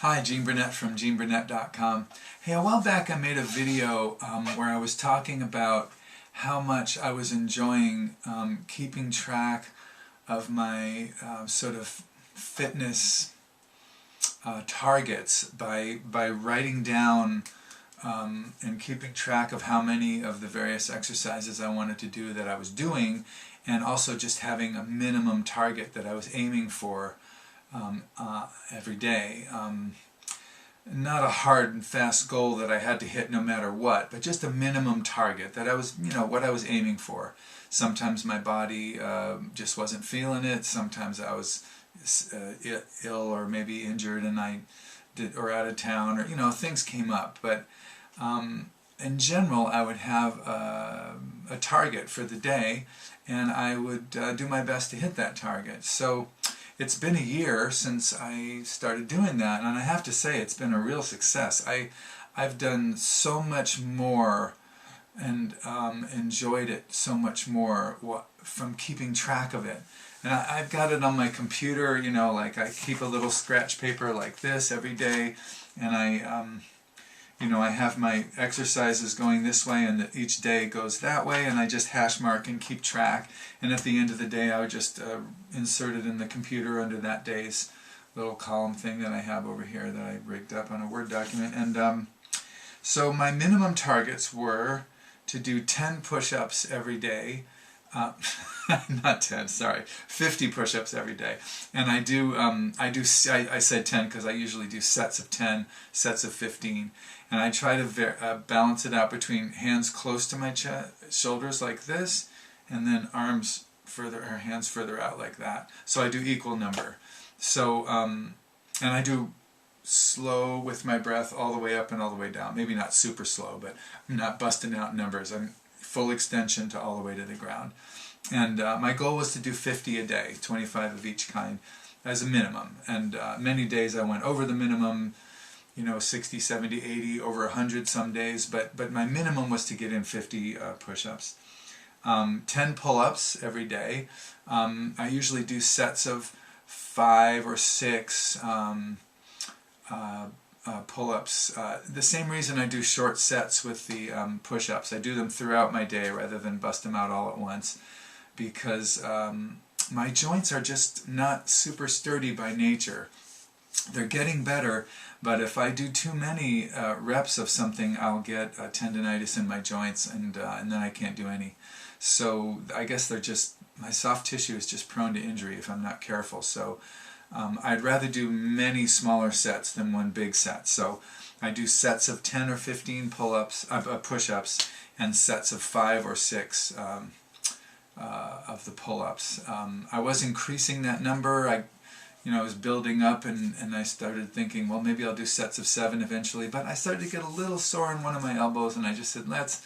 Hi, Gene Burnett from GeneBurnett.com. Hey, a while back I made a video where I was talking about how much I was enjoying keeping track of my sort of fitness targets by writing down and keeping track of how many of the various exercises I wanted to do that I was doing, and also just having a minimum target that I was aiming for every day. Not a hard and fast goal that I had to hit no matter what, but just a minimum target that I was, what I was aiming for. Sometimes my body just wasn't feeling it. Sometimes I was ill or maybe injured and or out of town, or things came up. But in general, I would have a target for the day, and I would do my best to hit that target. So it's been a year since I started doing that, and I have to say it's been a real success. I've done so much more and enjoyed it so much more from keeping track of it. And I've got it on my computer, like I keep a little scratch paper like this every day, and I have my exercises going this way, and each day goes that way, and I just hash mark and keep track. And at the end of the day, I would just insert it in the computer under that day's little column thing that I have over here that I rigged up on a Word document. And so my minimum targets were to do 10 push-ups every day. Not 10, sorry, 50 push-ups every day. And I said 10 because I usually do sets of 10, sets of 15. And I try to balance it out between hands close to my shoulders like this, and then hands further out like that. So I do equal number. So, and I do slow with my breath all the way up and all the way down. Maybe not super slow, but I'm not busting out numbers. I'm full extension to all the way to the ground. And my goal was to do 50 a day, 25 of each kind as a minimum. And many days I went over the minimum, 60, 70, 80, over 100 some days, but my minimum was to get in 50 push-ups. 10 pull-ups every day. I usually do sets of 5 or 6 pull-ups. The same reason I do short sets with the push-ups. I do them throughout my day rather than bust them out all at once, because my joints are just not super sturdy by nature. They're getting better, but if I do too many reps of something, I'll get tendinitis in my joints, and then I can't do any. So I guess my soft tissue is just prone to injury if I'm not careful. So I'd rather do many smaller sets than one big set. So I do sets of 10 or 15 pull-ups, push-ups, and sets of 5 or 6 of the pull-ups. I was increasing that number. I was building up, and I started thinking, well, maybe I'll do sets of 7 eventually. But I started to get a little sore in one of my elbows, and I just said, let's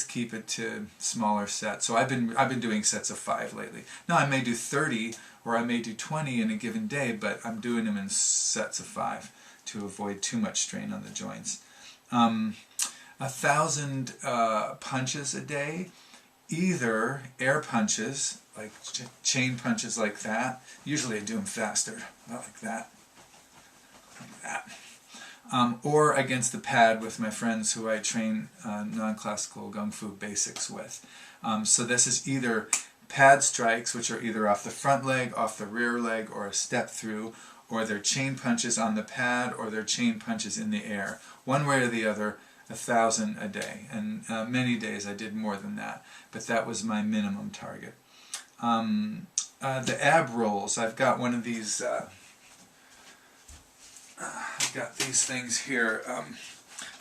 keep it to smaller sets. So I've been doing sets of 5 lately. Now I may do 30 or I may do 20 in a given day, but I'm doing them in sets of 5 to avoid too much strain on the joints. 1,000 punches a day, either air punches, like chain punches like that. Usually I do them faster, not like that, or against the pad with my friends who I train non-classical Kung Fu basics with. So this is either pad strikes, which are either off the front leg, off the rear leg, or a step through, or they're chain punches on the pad, or they're chain punches in the air. One way or the other, 1,000 a day. And many days I did more than that, but that was my minimum target. The ab rolls, I've got one of these, I've got these things here.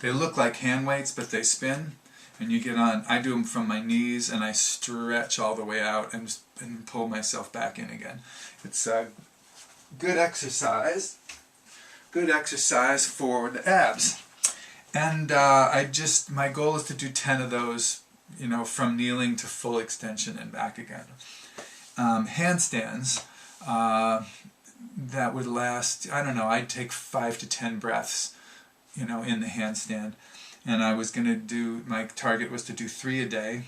They look like hand weights, but they spin, and you get on. I do them from my knees, and I stretch all the way out and pull myself back in again. It's a good exercise for the abs. And my goal is to do 10 of those, from kneeling to full extension and back again. Handstands, that would last, I don't know, I'd take 5 to 10 breaths, in the handstand. And I was going to do, my target was to do 3 a day.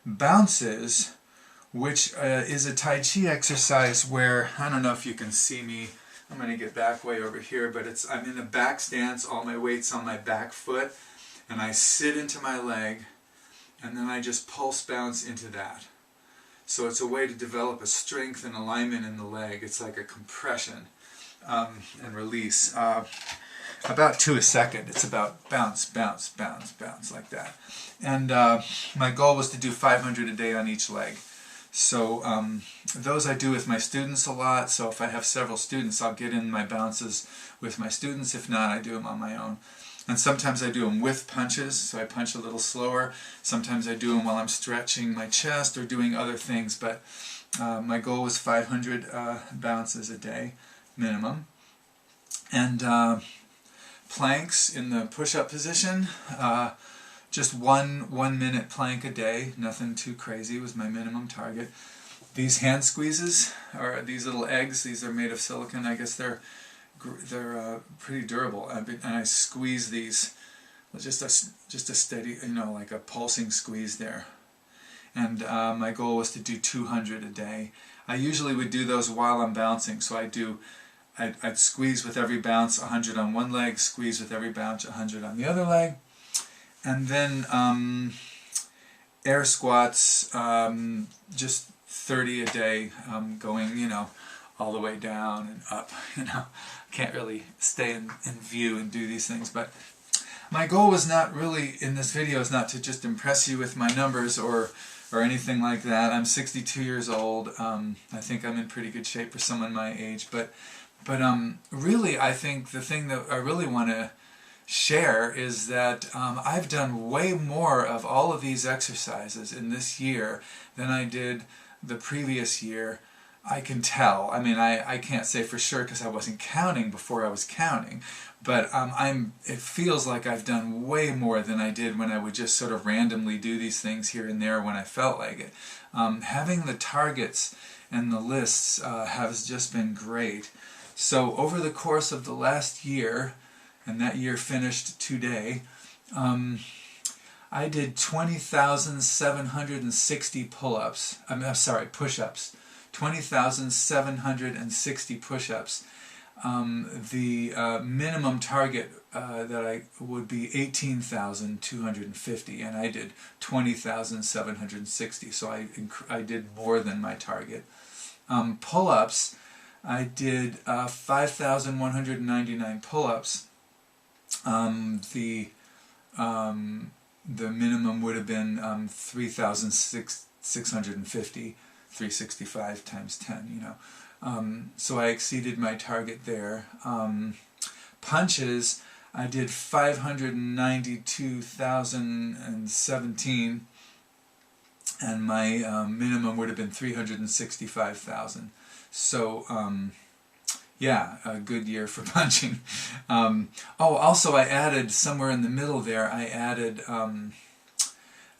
Bounces, which is a Tai Chi exercise where, I don't know if you can see me, I'm going to get back way over here, but I'm in a back stance, all my weight's on my back foot, and I sit into my leg, and then I just pulse bounce into that. So it's a way to develop a strength and alignment in the leg. It's like a compression and release. About 2 a second. It's about bounce, bounce, bounce, bounce, like that. And my goal was to do 500 a day on each leg. So those I do with my students a lot. So if I have several students, I'll get in my bounces with my students. If not, I do them on my own. And sometimes I do them with punches, so I punch a little slower. Sometimes I do them while I'm stretching my chest or doing other things. But my goal was 500 bounces a day, minimum. And planks in the push-up position, just one minute plank a day, nothing too crazy, was my minimum target. These hand squeezes, or these little eggs, these are made of silicone. I guess they're pretty durable, and I squeeze these, just a steady, like a pulsing squeeze there. And my goal was to do 200 a day. I usually would do those while I'm bouncing, so I'd squeeze with every bounce 100 on one leg, squeeze with every bounce 100 on the other leg, and then air squats, just 30 a day, going, all the way down and up. Can't really stay in view and do these things, but my goal was not really, in this video, is not to just impress you with my numbers or anything like that. I'm 62 years old. I think I'm in pretty good shape for someone my age, but really, I think the thing that I really want to share is that I've done way more of all of these exercises in this year than I did the previous year. I can tell. I mean, I can't say for sure because I wasn't counting before I was counting, but it feels like I've done way more than I did when I would just sort of randomly do these things here and there when I felt like it. Having the targets and the lists has just been great. So over the course of the last year, and that year finished today, I did 20,760 pull-ups. Push-ups. 20,760 push-ups. The minimum target that I would be 18,250, and I did 20,760, so I did more than my target. Pull-ups, I did 5,199 pull-ups. The minimum would have been 3,650. 365 times 10, so I exceeded my target there. Punches, I did 592,017, and my minimum would have been 365,000. So, yeah, a good year for punching. Also I added, somewhere in the middle there, I added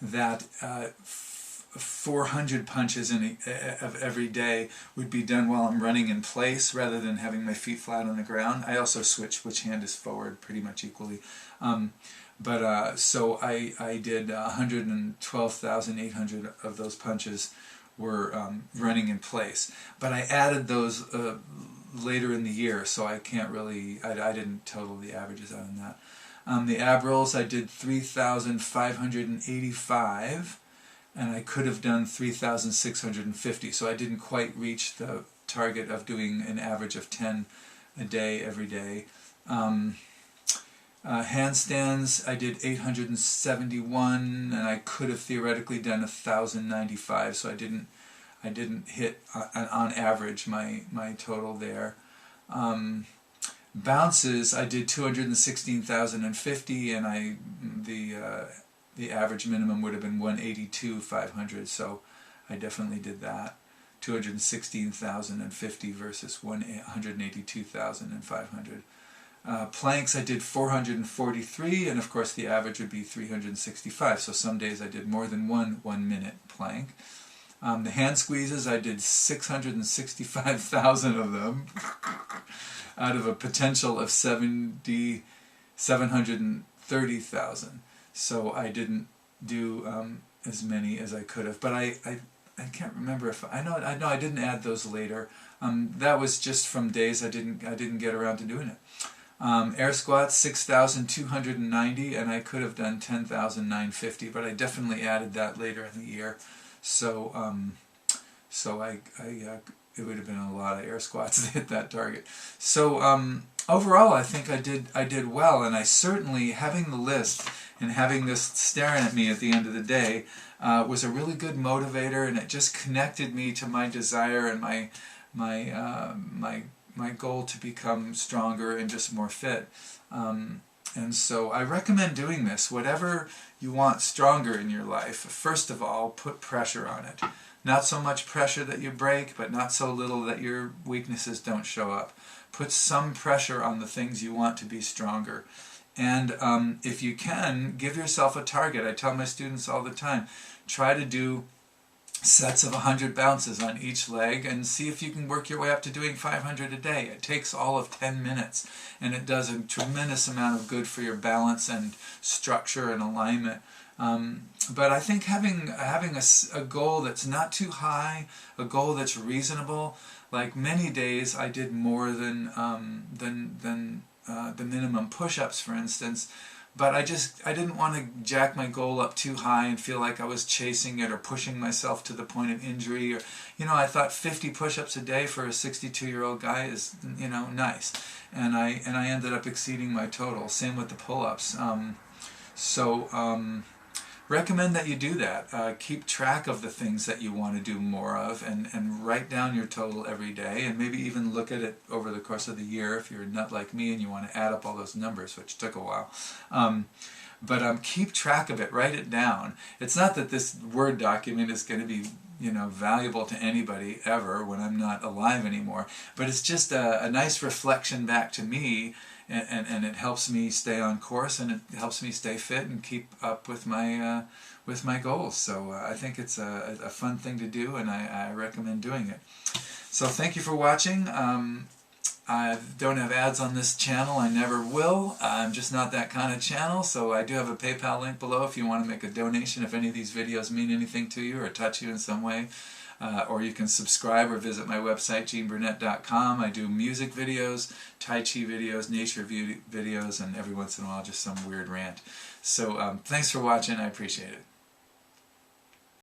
that 400 punches of every day would be done while I'm running in place rather than having my feet flat on the ground. I also switch which hand is forward pretty much equally. So I did 112,800 of those punches were running in place. But I added those later in the year, so I can't really, I didn't total the averages out on that. The ab rolls, I did 3,585. And I could have done 3,650, so I didn't quite reach the target of doing an average of 10 a day every day. Handstands, I did 871, and I could have theoretically done 1,095, so I didn't hit on average my total there. Bounces, I did 216,050, and the average minimum would have been 182,500, so I definitely did that. 216,050 versus 182,500. Planks, I did 443, and of course the average would be 365, so some days I did more than one 1 minute plank. The hand squeezes, I did 665,000 of them out of a potential of 730,000. So I didn't do as many as I could have, but I I can't remember if I know I didn't add those later. That was just from days I didn't get around to doing it. Air squats 6,290, and I could have done 10,950, but I definitely added that later in the year. So it would have been a lot of air squats to hit that target. So overall, I think I did well, and I certainly, having the list and having this staring at me at the end of the day was a really good motivator, and it just connected me to my desire and my goal to become stronger and just more fit. And so I recommend doing this. Whatever you want stronger in your life, first of all, put pressure on it. Not so much pressure that you break, but not so little that your weaknesses don't show up. Put some pressure on the things you want to be stronger. And if you can, give yourself a target. I tell my students all the time, try to do sets of 100 bounces on each leg and see if you can work your way up to doing 500 a day. It takes all of 10 minutes, and it does a tremendous amount of good for your balance and structure and alignment. But I think having a goal that's not too high, a goal that's reasonable, like many days I did more than the minimum push-ups, for instance, but I didn't want to jack my goal up too high and feel like I was chasing it or pushing myself to the point of injury. Or, I thought 50 push-ups a day for a 62-year-old guy is, nice. And I ended up exceeding my total. Same with the pull-ups. Recommend that you do that. Keep track of the things that you want to do more of, and write down your total every day, and maybe even look at it over the course of the year if you're a nut like me and you want to add up all those numbers, which took a while. But keep track of it. Write it down. It's not that this Word document is going to be valuable to anybody ever when I'm not alive anymore, but it's just a nice reflection back to me. And it helps me stay on course, and it helps me stay fit and keep up with my goals. So I think it's a fun thing to do, and I recommend doing it. So thank you for watching. I don't have ads on this channel. I never will. I'm just not that kind of channel. So I do have a PayPal link below if you want to make a donation, if any of these videos mean anything to you or touch you in some way. Or you can subscribe or visit my website, GeneBurnett.com. I do music videos, Tai Chi videos, nature videos, and every once in a while just some weird rant. So thanks for watching. I appreciate it.